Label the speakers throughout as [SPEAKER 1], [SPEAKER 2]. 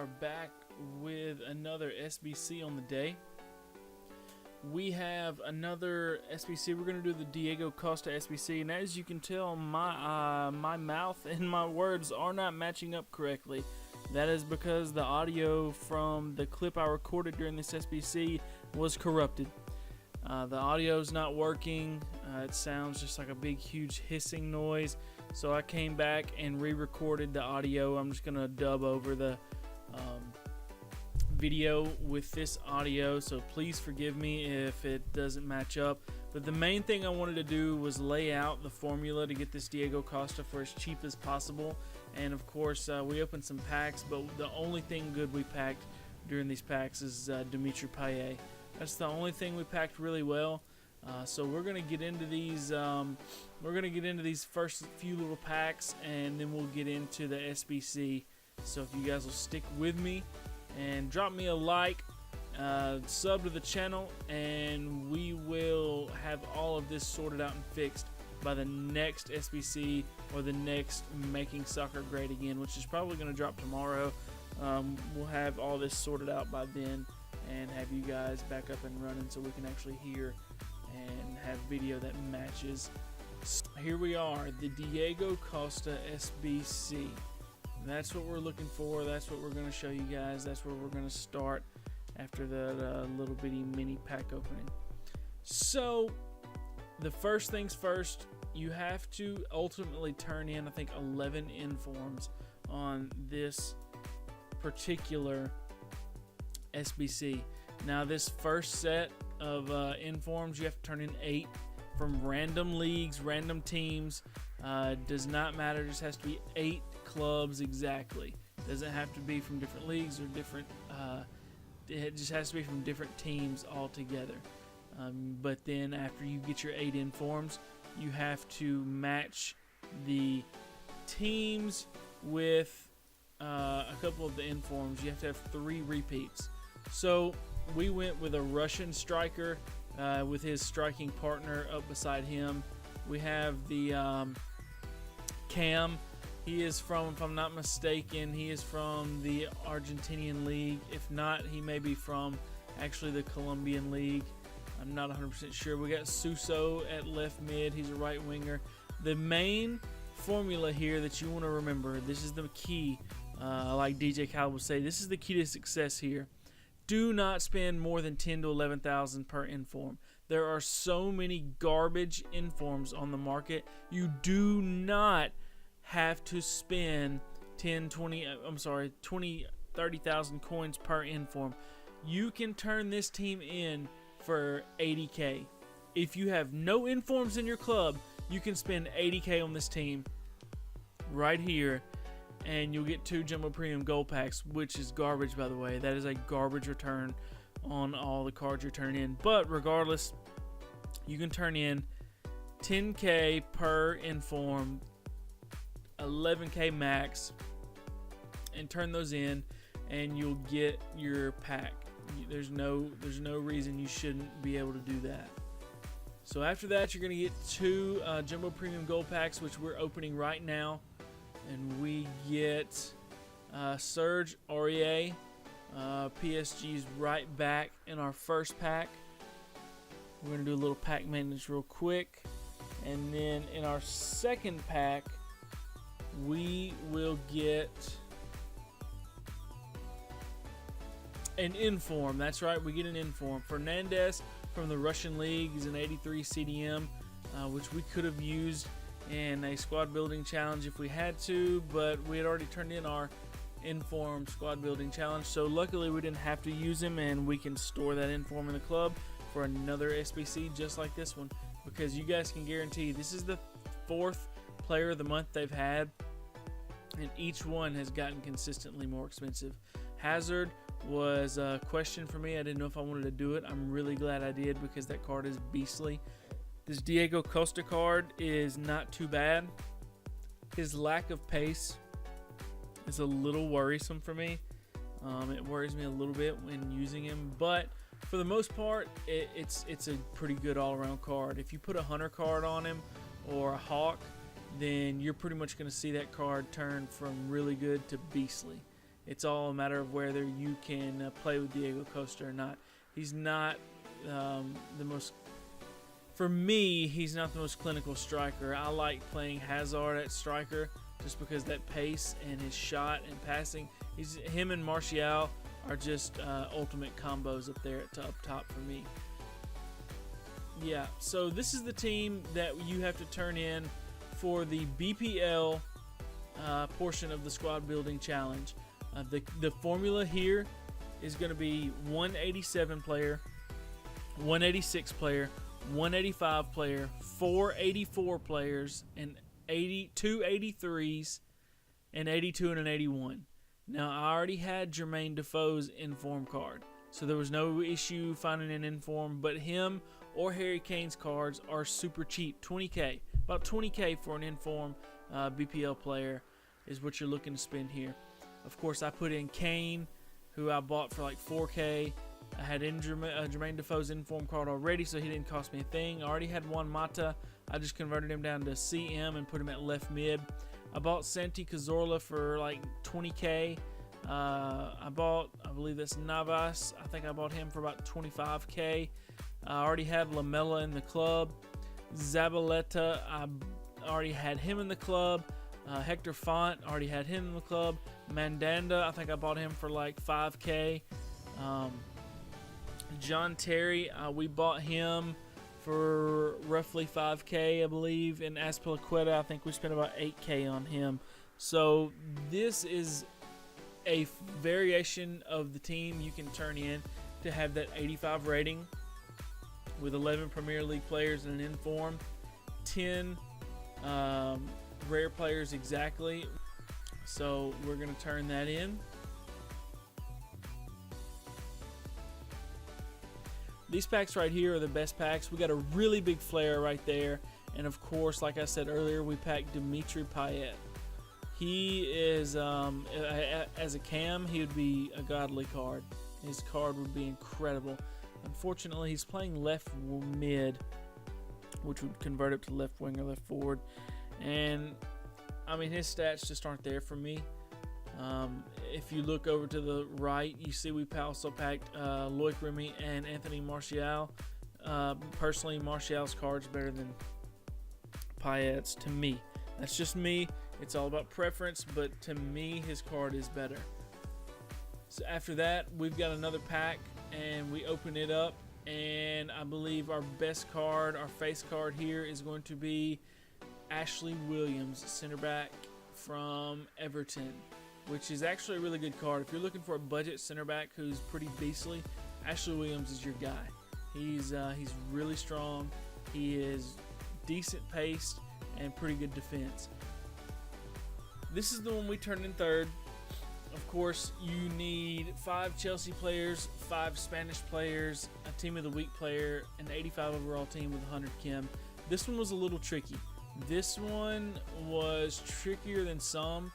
[SPEAKER 1] are back with another SBC on the day. We have another SBC. We're going to do the Diego Costa SBC, and as you can tell, my mouth and my words are not matching up correctly. That is because the audio from the clip I recorded during this SBC was corrupted. The audio is not working. It sounds just like a big, huge hissing noise. So I came back and re-recorded the audio. I'm just going to dub over the video with this audio, so please forgive me if it doesn't match up. But the main thing I wanted to do was lay out the formula to get this Diego Costa for as cheap as possible. And of course, we opened some packs, but the only thing good we packed during these packs is Pate. That's the only thing we packed really well. So we're gonna get into these. We're gonna get into these first few little packs, and then we'll get into the SBC. So if you guys will stick with me and drop me a like, sub to the channel, and we will have all of this sorted out and fixed by the next SBC or the next Making Soccer Great Again, which is probably going to drop tomorrow. We'll have all this sorted out by then and have you guys back up and running so we can actually hear and have video that matches. So here we are, the Diego Costa SBC. That's what we're looking for. That's what we're going to show you guys. That's where we're going to start after the little bitty mini pack opening. So the first things first, you have to ultimately turn in, I think, 11 informs on this particular SBC. Now this first set of informs, you have to turn in 8 from random leagues, random teams. Does not matter, just has to be 8 clubs exactly. Doesn't have to be from different leagues or different, it just has to be from different teams altogether. But then after you get your 8 informs, you have to match the teams with a couple of the informs. You have to have 3 repeats. So we went with a Russian striker with his striking partner up beside him. We have the Cam. He is from, if I'm not mistaken, he is from the Argentinian league. If not, he may be from actually the Colombian league. I'm not 100% sure. We got Suso at left mid. He's a right winger. The main formula here that you want to remember, this is the key, like DJ Khaled would say, this is the key to success here. Do not spend more than 10 to 11,000 per inform. There are so many garbage informs on the market. You do not have to spend 20, 30,000 coins per inform. You can turn this team in for 80k. If you have no informs in your club, you can spend 80k on this team right here, and you'll get 2 Jumbo Premium Gold Packs, which is garbage, by the way. That is a garbage return on all the cards you're turning in. But regardless, you can turn in 10k per inform, 11k max, and turn those in, and you'll get your pack. There's no reason you shouldn't be able to do that. So after that, you're going to get 2 Jumbo Premium Gold Packs, which we're opening right now. And we get Serge Aurier, PSG's right back, in our first pack. We're going to do a little pack maintenance real quick. And then in our second pack, we will get an inform. That's right, we get an inform. Fernandez from the Russian league. He's an 83 CDM, which we could have used in a squad building challenge if we had to, but we had already turned in our inform squad building challenge, so luckily we didn't have to use him, and we can store that inform in the club for another SBC just like this one, because you guys can guarantee this is the 4th player of the month they've had, and each one has gotten consistently more expensive. Hazard was a question for me. I didn't know if I wanted to do it. I'm really glad I did, because that card is beastly. This Diego Costa card is not too bad. His lack of pace is a little worrisome for me. It worries me a little bit when using him, but for the most part, it's a pretty good all-around card. If you put a Hunter card on him or a Hawk, then you're pretty much going to see that card turn from really good to beastly. It's all a matter of whether you can play with Diego Costa or not. He's not the most, for me, he's not the most clinical striker. I like playing Hazard at striker just because that pace and his shot and passing. Him and Martial are just ultimate combos up there up top for me. Yeah, so this is the team that you have to turn in for the BPL portion of the squad building challenge. The formula here is going to be 187 player, 186 player, 185 player, 484 players, and 2 83s, and 82 and an 81. Now, I already had Jermaine Defoe's inform card, so there was no issue finding an inform, but him or Harry Kane's cards are super cheap, 20K. About 20K for an inform BPL player is what you're looking to spend here. Of course, I put in Kane, who I bought for like 4K. I had in Jermaine Defoe's inform card already, so he didn't cost me a thing. I already had Juan Mata. I just converted him down to CM and put him at left mid. I bought Santi Cazorla for like 20K. I believe that's Navas. I think I bought him for about 25K. I already had Lamela in the club. Zabaleta, I already had him in the club. Hector Font, already had him in the club. Mandanda, I think I bought him for like 5K. John Terry, we bought him for roughly 5K, I believe. And Azpilicueta, I think we spent about 8K on him. So this is a variation of the team you can turn in to have that 85 rating with 11 Premier League players and an inform, 10 rare players exactly. So we're going to turn that in. These packs right here are the best packs. We got a really big flare right there. And of course, like I said earlier, we packed Dimitri Payet. He is, as a cam, he would be a godly card. His card would be incredible. Unfortunately, he's playing left mid, which would convert up to left wing or left forward. And, I mean, his stats just aren't there for me. If you look over to the right, you see we also packed Loic Remy and Anthony Martial. Personally, Martial's card's better than Payet's to me. That's just me. It's all about preference, but to me, his card is better. So after that, we've got another pack, and we open it up, and I believe our best card, our face card here, is going to be Ashley Williams, center back from Everton, which is actually a really good card. If you're looking for a budget center back who's pretty beastly, Ashley Williams is your guy. He's really strong. He is decent paced and pretty good defense. This is the one we turned in third. Of course, you need 5 Chelsea players, 5 Spanish players, a team of the week player, an 85 overall team with 100 chem. This one was a little tricky. This one was trickier than some.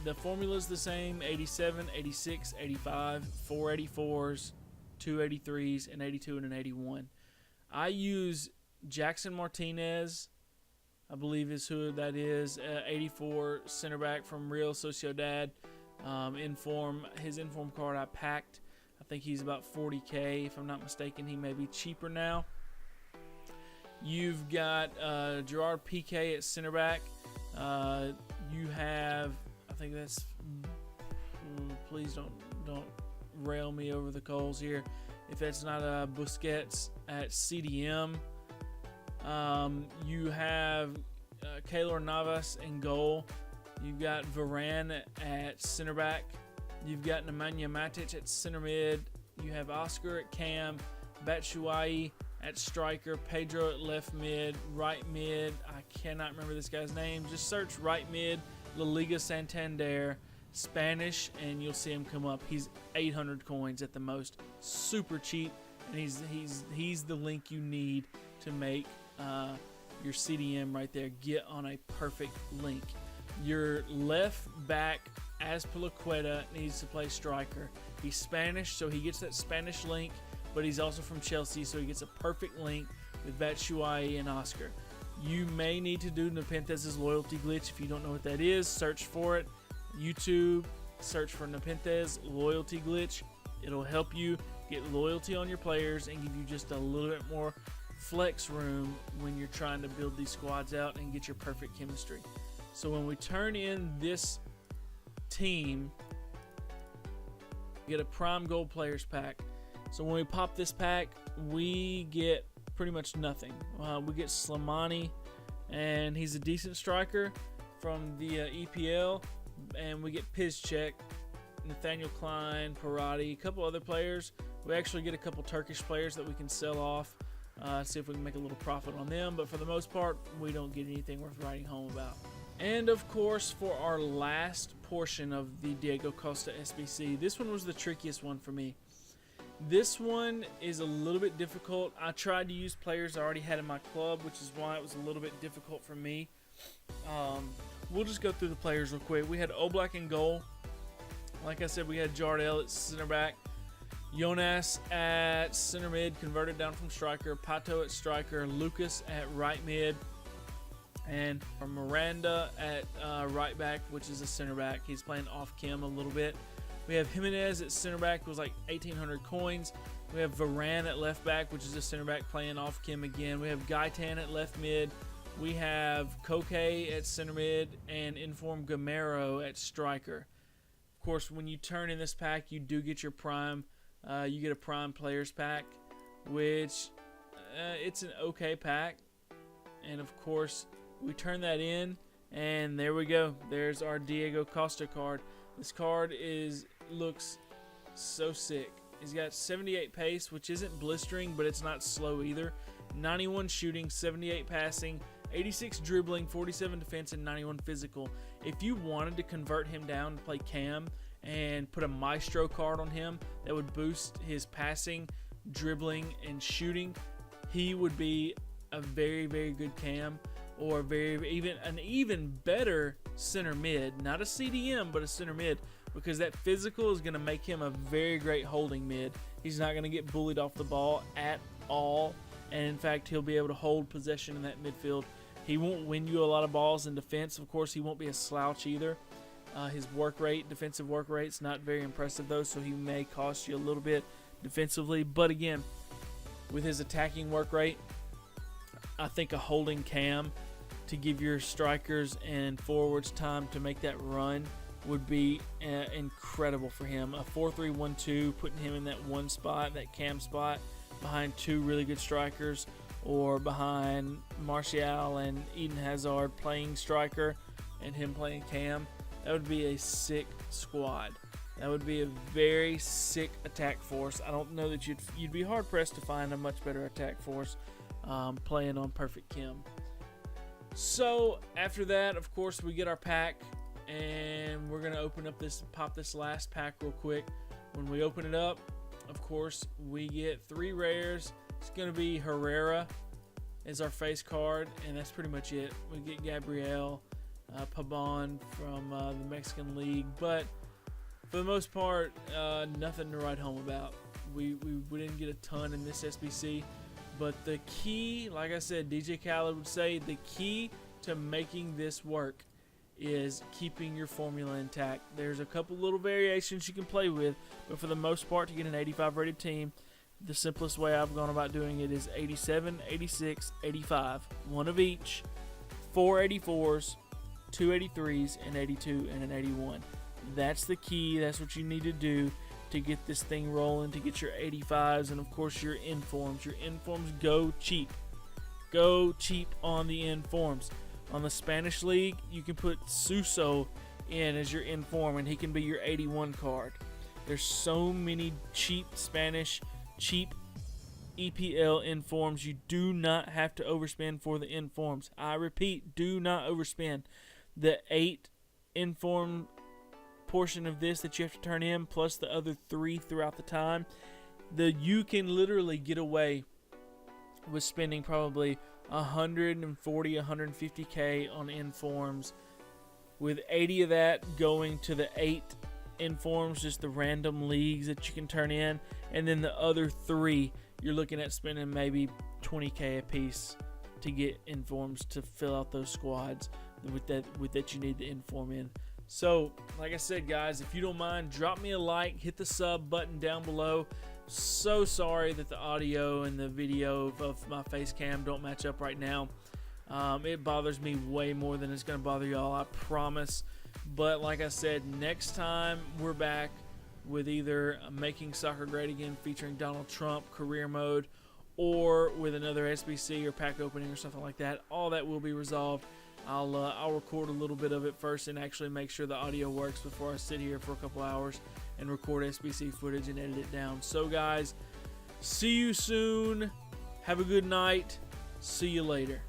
[SPEAKER 1] The formula is the same: 87, 86, 85, 484s, 283s, and 82 and an 81. I use Jackson Martinez, I believe is who that is, 84 center back from Real Sociedad. His inform card I packed. I think he's about 40K. If I'm not mistaken, he may be cheaper now. You've got Gerard Piqué at center back. You have, I think that's, please don't rail me over the coals here if that's not Busquets at CDM. You have Keylor Navas in goal. You've got Varane at center back. You've got Nemanja Matic at center mid. You have Oscar at cam, Batshuayi at striker, Pedro at left mid, right mid. I cannot remember this guy's name. Just search right mid, La Liga Santander, Spanish, and you'll see him come up. He's 800 coins at the most. Super cheap, and he's the link you need to make your CDM right there. Get on a perfect link. Your left back, Azpilicueta, needs to play striker. He's Spanish, so he gets that Spanish link, but he's also from Chelsea, so he gets a perfect link with Batshuayi and Oscar. You may need to do Nepenthes' loyalty glitch. If you don't know what that is, search for it. YouTube, search for Nepenthez loyalty glitch. It'll help you get loyalty on your players and give you just a little bit more flex room when you're trying to build these squads out and get your perfect chemistry. So when we turn in this team, get a prime gold players pack. So when we pop this pack, we get pretty much nothing. We get Slimani, and he's a decent striker from the EPL, and we get Pizcek, Nathaniel Klein, Parati, a couple other players. We actually get a couple Turkish players that we can sell off, see if we can make a little profit on them, but for the most part, we don't get anything worth writing home about. And of course, for our last portion of the Diego Costa SBC, this one was the trickiest one for me. This one is a little bit difficult. I tried to use players I already had in my club, which is why it was a little bit difficult for me. We'll just go through the players real quick. We had Oblak in goal. Like I said, we had Jardel at center back, Jonas at center mid, converted down from striker, Pato at striker, Lucas at right mid, and Miranda at right back, which is a center back. He's playing off Kim a little bit. We have Jimenez at center back, was like 1,800 coins. We have Varane at left back, which is a center back playing off Kim again. We have Gaitan at left mid. We have Koke at center mid, and Inform Gamero at striker. Of course, when you turn in this pack, you do get your prime. You get a prime players pack, which it's an okay pack. And of course, we turn that in, and there we go. There's our Diego Costa card. This card looks so sick. He's got 78 pace, which isn't blistering, but it's not slow either. 91 shooting, 78 passing, 86 dribbling, 47 defense, and 91 physical. If you wanted to convert him down to play Cam and put a Maestro card on him that would boost his passing, dribbling, and shooting, he would be a very, very good Cam, or an even better center mid. Not a CDM, but a center mid, because that physical is going to make him a very great holding mid. He's not going to get bullied off the ball at all, and in fact, he'll be able to hold possession in that midfield. He won't win you a lot of balls in defense. Of course, he won't be a slouch either. His work rate, defensive work rate's not very impressive though, so he may cost you a little bit defensively. But again, with his attacking work rate, I think a holding Cam to give your strikers and forwards time to make that run would be incredible for him. A 4-3-1-2, putting him in that one spot, that Cam spot, behind two really good strikers, or behind Martial and Eden Hazard playing striker and him playing Cam. That would be a sick squad. That would be a very sick attack force. I don't know that you'd be hard pressed to find a much better attack force playing on Perfect Kim. So after that, of course, we get our pack, and we're gonna pop this last pack real quick. When we open it up, of course, we get 3 rares. It's gonna be Herrera as our face card, and that's pretty much it. We get Gabriel, Pabon from the Mexican League, but for the most part, nothing to write home about. We didn't get a ton in this SBC, but the key, like I said, DJ Khaled would say, the key to making this work is keeping your formula intact. There's a couple little variations you can play with, but for the most part, to get an 85 rated team, the simplest way I've gone about doing it is 87, 86, 85. One of each, 4 84s, 2 83s, an 82, and an 81. That's the key. That's what you need to do to get this thing rolling, to get your 85s, and of course your informs. Your informs go cheap. Go cheap on the informs. On the Spanish League, you can put Suso in as your inform, and he can be your 81 card. There's so many cheap Spanish, cheap EPL informs. You do not have to overspend for the informs. I repeat, do not overspend. The 8 inform portion of this that you have to turn in, plus the other 3 throughout the time, you can literally get away with spending probably 140, 150k on informs, with 80 of that going to the 8 informs, just the random leagues that you can turn in, and then the other 3 you're looking at spending maybe 20k a piece to get informs to fill out those squads with that you need the inform in. So, like I said, guys, if you don't mind, drop me a like, hit the sub button down below. So sorry that the audio and the video of my face cam don't match up right now. It bothers me way more than it's going to bother y'all, I promise. But like I said, next time we're back with either Making Soccer Great Again featuring Donald Trump career mode, or with another SBC or pack opening or something like that. All that will be resolved. I'll record a little bit of it first and actually make sure the audio works before I sit here for a couple hours and record SBC footage and edit it down. So guys, see you soon. Have a good night. See you later.